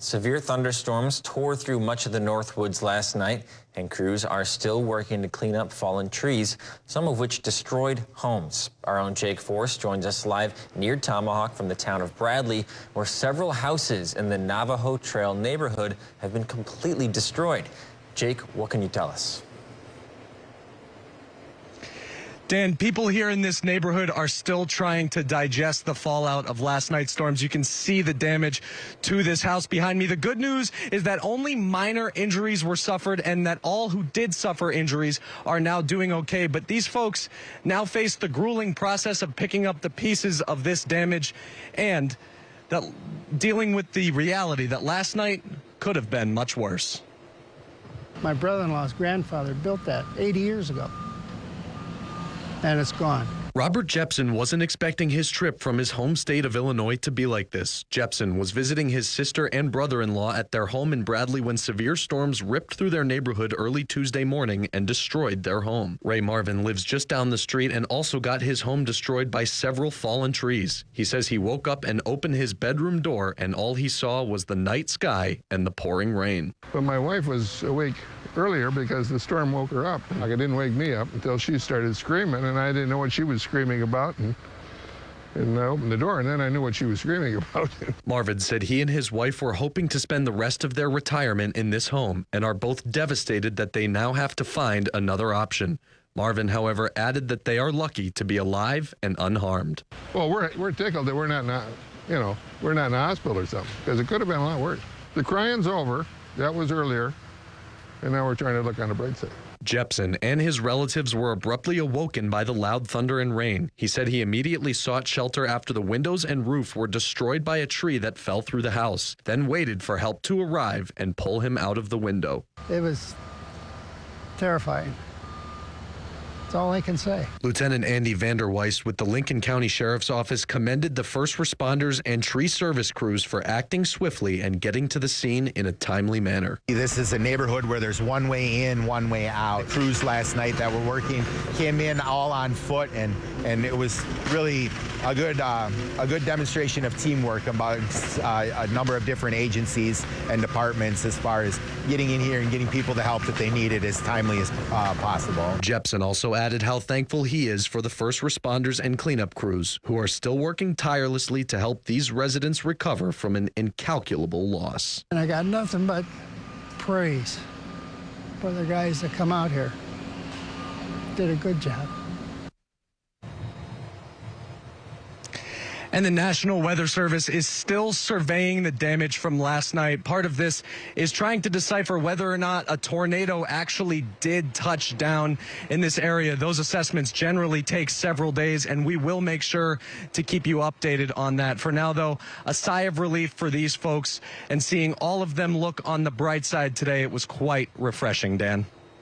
Severe thunderstorms tore through much of the Northwoods last night, and crews are still working to clean up fallen trees, some of which destroyed homes. Our own Jake Force joins us live near Tomahawk from the town of Bradley, where several houses in the Navajo Trail neighborhood have been completely destroyed. Jake, what can you tell us? Dan, people here in this neighborhood are still trying to digest the fallout of last night's storms. You can see the damage to this house behind me. The good news is that only minor injuries were suffered and that all who did suffer injuries are now doing okay. But these folks now face the grueling process of picking up the pieces of this damage and dealing with the reality that last night could have been much worse. My brother-in-law's grandfather built that 80 years ago. And it's gone. Robert Jepson wasn't expecting his trip from his home state of Illinois to be like this. Jepson was visiting his sister and brother-in-law at their home in Bradley when severe storms ripped through their neighborhood early Tuesday morning and destroyed their home. Ray Marvin lives just down the street and also got his home destroyed by several fallen trees. He says he woke up and opened his bedroom door and all he saw was the night sky and the pouring rain. But my wife was awake earlier because the storm woke her up. Like, it didn't wake me up until she started screaming, and I didn't know what she was screaming about. And I opened the door, and then I knew what she was screaming about. Marvin said he and his wife were hoping to spend the rest of their retirement in this home and are both devastated that they now have to find another option. Marvin, however, added that they are lucky to be alive and unharmed. Well, we're tickled that we're not in a hospital or something, because it could have been a lot worse. The crying's over. That was earlier. And now we're trying to look on the bright side. Jepson and his relatives were abruptly awoken by the loud thunder and rain. He said he immediately sought shelter after the windows and roof were destroyed by a tree that fell through the house, then waited for help to arrive and pull him out of the window. It was terrifying. That's all I can say. Lieutenant Andy Vanderweist with the Lincoln County Sheriff's Office commended the first responders and tree service crews for acting swiftly and getting to the scene in a timely manner. This is a neighborhood where there's one way in, one way out. The crews last night that were working came in all on foot, and it was really a good demonstration of teamwork amongst a number of different agencies and departments as far as getting in here and getting people the help that they needed as timely as possible. Jepson also added how thankful he is for the first responders and cleanup crews who are still working tirelessly to help these residents recover from an incalculable loss. And I got nothing but praise for the guys that come out here. Did a good job. And the National Weather Service is still surveying the damage from last night. Part of this is trying to decipher whether or not a tornado actually did touch down in this area. Those assessments generally take several days, and we will make sure to keep you updated on that. For now, though, a sigh of relief for these folks, and seeing all of them look on the bright side today, it was quite refreshing, Dan.